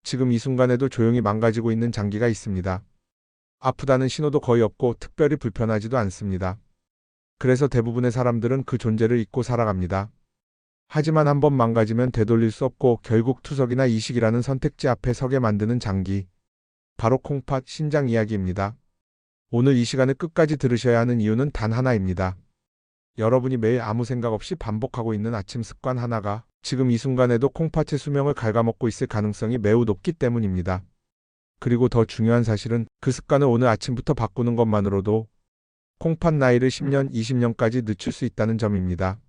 지금 이 순간에도 조용히 망가지고 있는 장기가 있습니다. 아프다는 신호도 거의 없고 특별히 불편하지도 않습니다. 그래서 대부분의 사람들은 그 존재를 잊고 살아갑니다. 하지만 한번 망가지면 되돌릴 수 없고 결국 투석이나 이식이라는 선택지 앞에 서게 만드는 장기. 바로 콩팥 신장 이야기입니다. 오늘 이 시간을 끝까지 들으셔야 하는 이유는 단 하나입니다. 여러분이 매일 아무 생각 없이 반복하고 있는 아침 습관 하나가 지금 이 순간에도 콩팥의 수명을 갉아먹고 있을 가능성이 매우 높기 때문입니다. 그리고 더 중요한 사실은 그 습관을 오늘 아침부터 바꾸는 것만으로도 콩팥 나이를 10년, 20년까지 늦출 수 있다는 점입니다.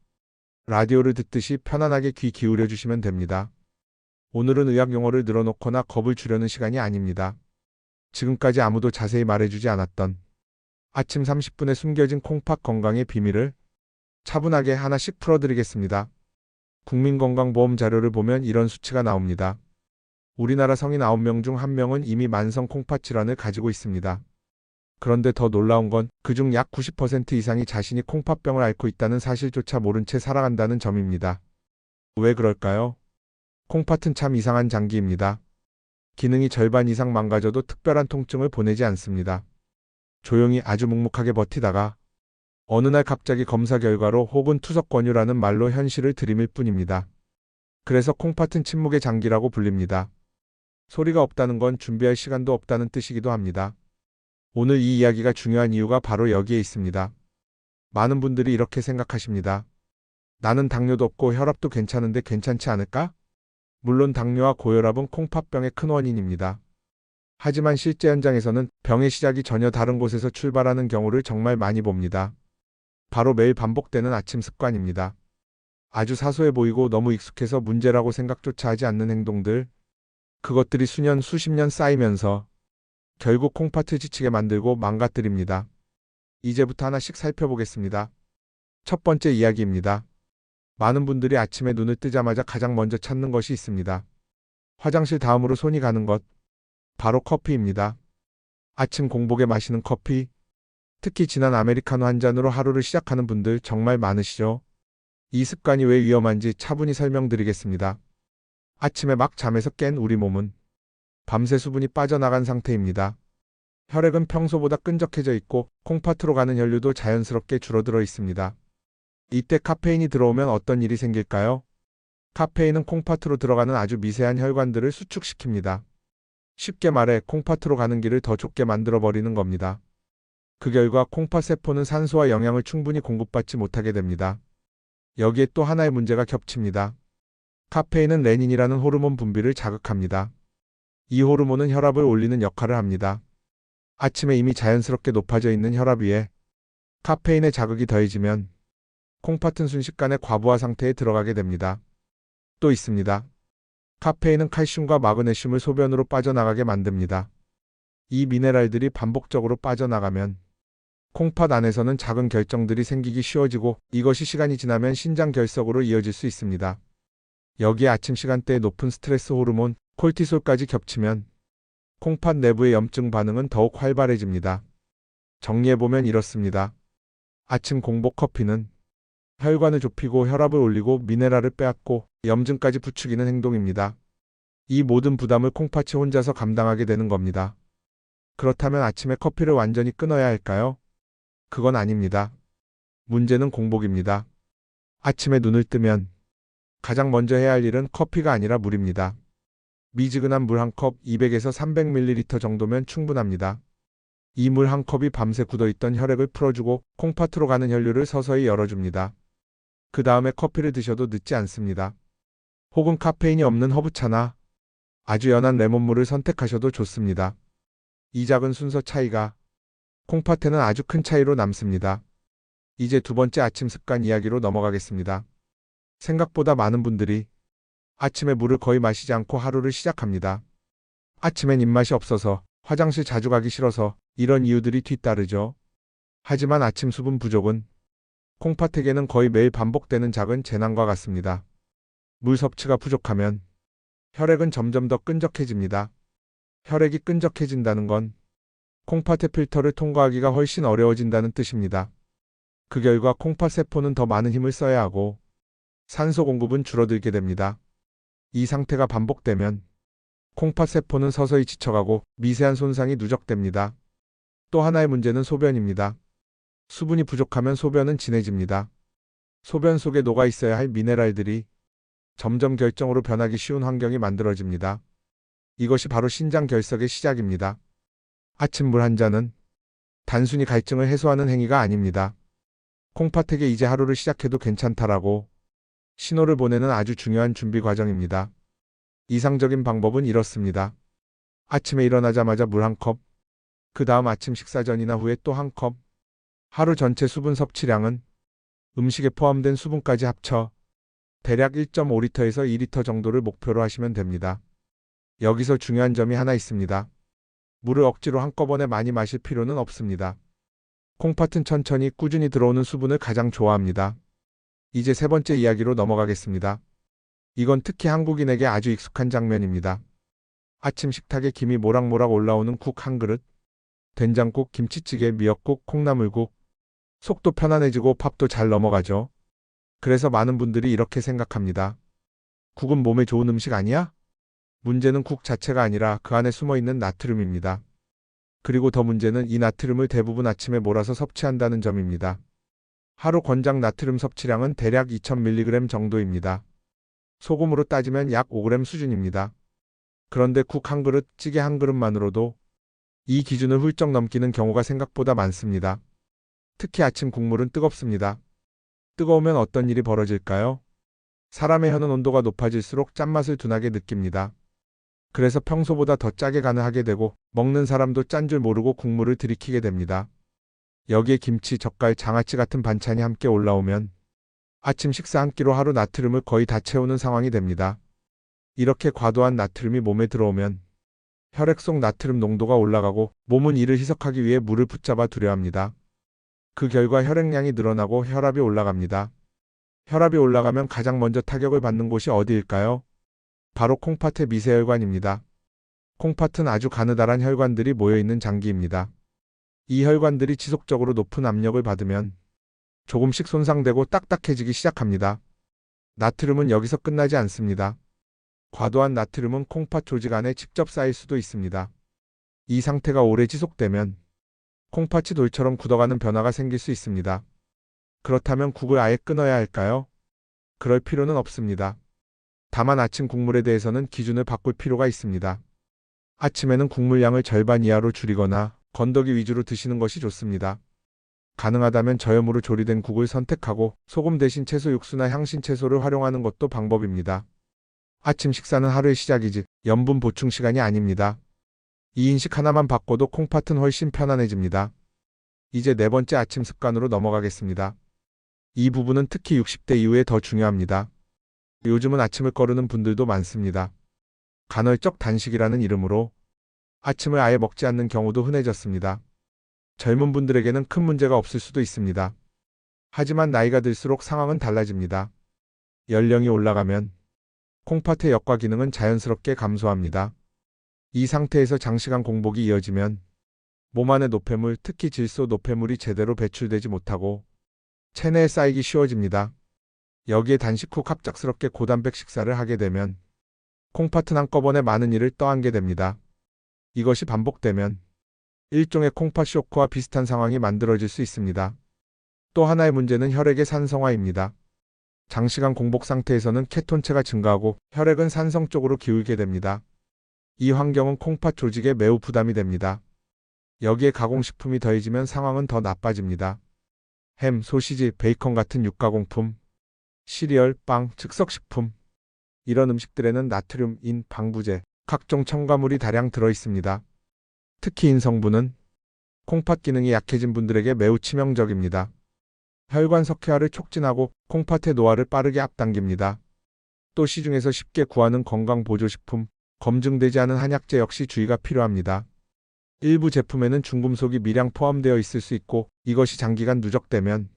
라디오를 듣듯이 편안하게 귀 기울여 주시면 됩니다. 오늘은 의학 용어를 늘어놓거나 겁을 주려는 시간이 아닙니다. 지금까지 아무도 자세히 말해주지 않았던 아침 30분에 숨겨진 콩팥 건강의 비밀을 차분하게 하나씩 풀어드리겠습니다. 국민건강보험 자료를 보면 이런 수치가 나옵니다. 우리나라 성인 9명 중 1명은 이미 만성 콩팥 질환을 가지고 있습니다. 그런데 더 놀라운 건 그중 약 90% 이상이 자신이 콩팥병을 앓고 있다는 사실조차 모른 채 살아간다는 점입니다. 왜 그럴까요? 콩팥은 참 이상한 장기입니다. 기능이 절반 이상 망가져도 특별한 통증을 보내지 않습니다. 조용히 아주 묵묵하게 버티다가 어느 날 갑자기 검사 결과로 혹은 투석 권유라는 말로 현실을 들이밀 뿐입니다. 그래서 콩팥은 침묵의 장기라고 불립니다. 소리가 없다는 건 준비할 시간도 없다는 뜻이기도 합니다. 오늘 이 이야기가 중요한 이유가 바로 여기에 있습니다. 많은 분들이 이렇게 생각하십니다. 나는 당뇨도 없고 혈압도 괜찮은데 괜찮지 않을까? 물론 당뇨와 고혈압은 콩팥병의 큰 원인입니다. 하지만 실제 현장에서는 병의 시작이 전혀 다른 곳에서 출발하는 경우를 정말 많이 봅니다. 바로 매일 반복되는 아침 습관입니다. 아주 사소해 보이고 너무 익숙해서 문제라고 생각조차 하지 않는 행동들, 그것들이 수년, 수십 년 쌓이면서 결국 콩팥을 지치게 만들고 망가뜨립니다. 이제부터 하나씩 살펴보겠습니다. 첫 번째 이야기입니다. 많은 분들이 아침에 눈을 뜨자마자 가장 먼저 찾는 것이 있습니다. 화장실 다음으로 손이 가는 것, 바로 커피입니다. 아침 공복에 마시는 커피, 특히 진한 아메리카노 한 잔으로 하루를 시작하는 분들 정말 많으시죠? 이 습관이 왜 위험한지 차분히 설명드리겠습니다. 아침에 막 잠에서 깬 우리 몸은 밤새 수분이 빠져나간 상태입니다. 혈액은 평소보다 끈적해져 있고 콩팥으로 가는 혈류도 자연스럽게 줄어들어 있습니다. 이때 카페인이 들어오면 어떤 일이 생길까요? 카페인은 콩팥으로 들어가는 아주 미세한 혈관들을 수축시킵니다. 쉽게 말해 콩팥으로 가는 길을 더 좁게 만들어버리는 겁니다. 그 결과 콩팥 세포는 산소와 영양을 충분히 공급받지 못하게 됩니다. 여기에 또 하나의 문제가 겹칩니다. 카페인은 레닌이라는 호르몬 분비를 자극합니다. 이 호르몬은 혈압을 올리는 역할을 합니다. 아침에 이미 자연스럽게 높아져 있는 혈압 위에 카페인의 자극이 더해지면 콩팥은 순식간에 과부하 상태에 들어가게 됩니다. 또 있습니다. 카페인은 칼슘과 마그네슘을 소변으로 빠져나가게 만듭니다. 이 미네랄들이 반복적으로 빠져나가면 콩팥 안에서는 작은 결정들이 생기기 쉬워지고 이것이 시간이 지나면 신장 결석으로 이어질 수 있습니다. 여기에 아침 시간대에 높은 스트레스 호르몬, 콜티솔까지 겹치면 콩팥 내부의 염증 반응은 더욱 활발해집니다. 정리해보면 이렇습니다. 아침 공복 커피는 혈관을 좁히고 혈압을 올리고 미네랄을 빼앗고 염증까지 부추기는 행동입니다. 이 모든 부담을 콩팥이 혼자서 감당하게 되는 겁니다. 그렇다면 아침에 커피를 완전히 끊어야 할까요? 그건 아닙니다. 문제는 공복입니다. 아침에 눈을 뜨면 가장 먼저 해야 할 일은 커피가 아니라 물입니다. 미지근한 물 한 컵 200에서 300ml 정도면 충분합니다. 이 물 한 컵이 밤새 굳어있던 혈액을 풀어주고 콩팥으로 가는 혈류를 서서히 열어줍니다. 그 다음에 커피를 드셔도 늦지 않습니다. 혹은 카페인이 없는 허브차나 아주 연한 레몬물을 선택하셔도 좋습니다. 이 작은 순서 차이가 콩팥에는 아주 큰 차이로 남습니다. 이제 두 번째 아침 습관 이야기로 넘어가겠습니다. 생각보다 많은 분들이 아침에 물을 거의 마시지 않고 하루를 시작합니다. 아침엔 입맛이 없어서, 화장실 자주 가기 싫어서 이런 이유들이 뒤따르죠. 하지만 아침 수분 부족은 콩팥에게는 거의 매일 반복되는 작은 재난과 같습니다. 물 섭취가 부족하면 혈액은 점점 더 끈적해집니다. 혈액이 끈적해진다는 건 콩팥의 필터를 통과하기가 훨씬 어려워진다는 뜻입니다. 그 결과 콩팥 세포는 더 많은 힘을 써야 하고 산소 공급은 줄어들게 됩니다. 이 상태가 반복되면 콩팥 세포는 서서히 지쳐가고 미세한 손상이 누적됩니다. 또 하나의 문제는 소변입니다. 수분이 부족하면 소변은 진해집니다. 소변 속에 녹아 있어야 할 미네랄들이 점점 결정으로 변하기 쉬운 환경이 만들어집니다. 이것이 바로 신장 결석의 시작입니다. 아침 물 한 잔은 단순히 갈증을 해소하는 행위가 아닙니다. 콩팥에게 이제 하루를 시작해도 괜찮다라고 신호를 보내는 아주 중요한 준비 과정입니다. 이상적인 방법은 이렇습니다. 아침에 일어나자마자 물 한 컵, 그 다음 아침 식사 전이나 후에 또 한 컵, 하루 전체 수분 섭취량은 음식에 포함된 수분까지 합쳐 대략 1.5리터에서 2리터 정도를 목표로 하시면 됩니다. 여기서 중요한 점이 하나 있습니다. 물을 억지로 한꺼번에 많이 마실 필요는 없습니다. 콩팥은 천천히 꾸준히 들어오는 수분을 가장 좋아합니다. 이제 세 번째 이야기로 넘어가겠습니다. 이건 특히 한국인에게 아주 익숙한 장면입니다. 아침 식탁에 김이 모락모락 올라오는 국 한 그릇, 된장국, 김치찌개, 미역국, 콩나물국. 속도 편안해지고 팝도 잘 넘어가죠. 그래서 많은 분들이 이렇게 생각합니다. 국은 몸에 좋은 음식 아니야? 문제는 국 자체가 아니라 그 안에 숨어있는 나트륨입니다. 그리고 더 문제는 이 나트륨을 대부분 아침에 몰아서 섭취한다는 점입니다. 하루 권장 나트륨 섭취량은 대략 2000mg 정도입니다. 소금으로 따지면 약 5g 수준입니다. 그런데 국 한 그릇, 찌개 한 그릇만으로도 이 기준을 훌쩍 넘기는 경우가 생각보다 많습니다. 특히 아침 국물은 뜨겁습니다. 뜨거우면 어떤 일이 벌어질까요? 사람의 혀는 온도가 높아질수록 짠맛을 둔하게 느낍니다. 그래서 평소보다 더 짜게 간을 하게 되고 먹는 사람도 짠 줄 모르고 국물을 들이키게 됩니다. 여기에 김치, 젓갈, 장아찌 같은 반찬이 함께 올라오면 아침 식사 한 끼로 하루 나트륨을 거의 다 채우는 상황이 됩니다. 이렇게 과도한 나트륨이 몸에 들어오면 혈액 속 나트륨 농도가 올라가고 몸은 이를 희석하기 위해 물을 붙잡아 두려 합니다. 그 결과 혈액량이 늘어나고 혈압이 올라갑니다. 혈압이 올라가면 가장 먼저 타격을 받는 곳이 어디일까요? 바로 콩팥의 미세혈관입니다. 콩팥은 아주 가느다란 혈관들이 모여있는 장기입니다. 이 혈관들이 지속적으로 높은 압력을 받으면 조금씩 손상되고 딱딱해지기 시작합니다. 나트륨은 여기서 끝나지 않습니다. 과도한 나트륨은 콩팥 조직 안에 직접 쌓일 수도 있습니다. 이 상태가 오래 지속되면 콩팥이 돌처럼 굳어가는 변화가 생길 수 있습니다. 그렇다면 국을 아예 끊어야 할까요? 그럴 필요는 없습니다. 다만 아침 국물에 대해서는 기준을 바꿀 필요가 있습니다. 아침에는 국물량을 절반 이하로 줄이거나 건더기 위주로 드시는 것이 좋습니다. 가능하다면 저염으로 조리된 국을 선택하고 소금 대신 채소 육수나 향신 채소를 활용하는 것도 방법입니다. 아침 식사는 하루의 시작이지 염분 보충 시간이 아닙니다. 이 인식 하나만 바꿔도 콩팥은 훨씬 편안해집니다. 이제 네 번째 아침 습관으로 넘어가겠습니다. 이 부분은 특히 60대 이후에 더 중요합니다. 요즘은 아침을 거르는 분들도 많습니다. 간헐적 단식이라는 이름으로 아침을 아예 먹지 않는 경우도 흔해졌습니다. 젊은 분들에게는 큰 문제가 없을 수도 있습니다. 하지만 나이가 들수록 상황은 달라집니다. 연령이 올라가면 콩팥의 역과 기능은 자연스럽게 감소합니다. 이 상태에서 장시간 공복이 이어지면 몸 안의 노폐물, 특히 질소 노폐물이 제대로 배출되지 못하고 체내에 쌓이기 쉬워집니다. 여기에 단식 후 갑작스럽게 고단백 식사를 하게 되면 콩팥은 한꺼번에 많은 일을 떠안게 됩니다. 이것이 반복되면 일종의 콩팥 쇼크와 비슷한 상황이 만들어질 수 있습니다. 또 하나의 문제는 혈액의 산성화입니다. 장시간 공복 상태에서는 케톤체가 증가하고 혈액은 산성 쪽으로 기울게 됩니다. 이 환경은 콩팥 조직에 매우 부담이 됩니다. 여기에 가공식품이 더해지면 상황은 더 나빠집니다. 햄, 소시지, 베이컨 같은 육가공품, 시리얼, 빵, 즉석식품 이런 음식들에는 나트륨, 인, 방부제, 각종 첨가물이 다량 들어있습니다. 특히 인 성분은 콩팥 기능이 약해진 분들에게 매우 치명적입니다. 혈관 석회화를 촉진하고 콩팥의 노화를 빠르게 앞당깁니다. 또 시중에서 쉽게 구하는 건강보조식품, 검증되지 않은 한약재 역시 주의가 필요합니다. 일부 제품에는 중금속이 미량 포함되어 있을 수 있고 이것이 장기간 누적되면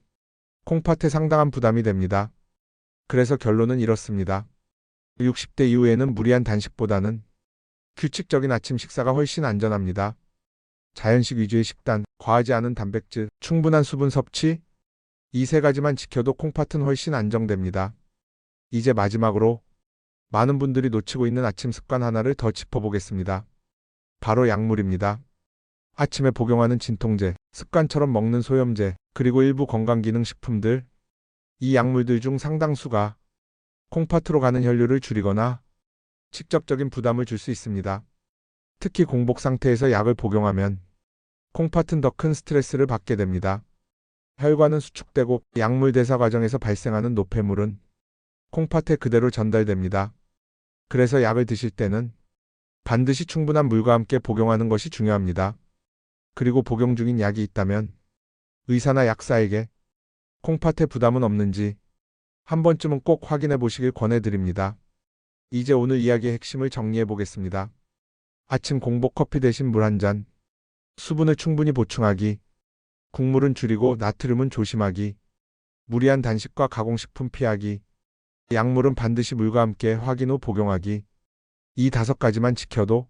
콩팥에 상당한 부담이 됩니다. 그래서 결론은 이렇습니다. 60대 이후에는 무리한 단식보다는 규칙적인 아침 식사가 훨씬 안전합니다. 자연식 위주의 식단, 과하지 않은 단백질, 충분한 수분 섭취, 이 세 가지만 지켜도 콩팥은 훨씬 안정됩니다. 이제 마지막으로 많은 분들이 놓치고 있는 아침 습관 하나를 더 짚어보겠습니다. 바로 약물입니다. 아침에 복용하는 진통제, 습관처럼 먹는 소염제, 그리고 일부 건강기능식품들, 이 약물들 중 상당수가 콩팥으로 가는 혈류를 줄이거나 직접적인 부담을 줄 수 있습니다. 특히 공복 상태에서 약을 복용하면 콩팥은 더 큰 스트레스를 받게 됩니다. 혈관은 수축되고 약물 대사 과정에서 발생하는 노폐물은 콩팥에 그대로 전달됩니다. 그래서 약을 드실 때는 반드시 충분한 물과 함께 복용하는 것이 중요합니다. 그리고 복용 중인 약이 있다면 의사나 약사에게 콩팥에 부담은 없는지 한 번쯤은 꼭 확인해 보시길 권해드립니다. 이제 오늘 이야기의 핵심을 정리해 보겠습니다. 아침 공복 커피 대신 물 한 잔, 수분을 충분히 보충하기, 국물은 줄이고 나트륨은 조심하기, 무리한 단식과 가공식품 피하기, 약물은 반드시 물과 함께 확인 후 복용하기. 이 5가지만 지켜도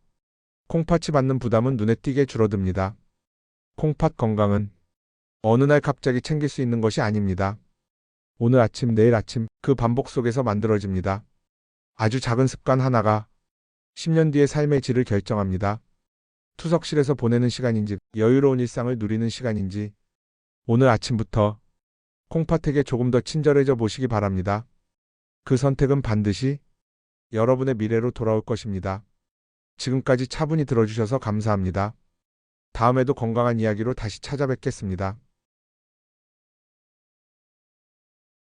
콩팥이 받는 부담은 눈에 띄게 줄어듭니다. 콩팥 건강은 어느 날 갑자기 챙길 수 있는 것이 아닙니다. 오늘 아침, 내일 아침, 그 반복 속에서 만들어집니다. 아주 작은 습관 하나가 10년 뒤의 삶의 질을 결정합니다. 투석실에서 보내는 시간인지, 여유로운 일상을 누리는 시간인지, 오늘 아침부터 콩팥에게 조금 더 친절해져 보시기 바랍니다. 그 선택은 반드시 여러분의 미래로 돌아올 것입니다. 지금까지 차분히 들어주셔서 감사합니다. 다음에도 건강한 이야기로 다시 찾아뵙겠습니다.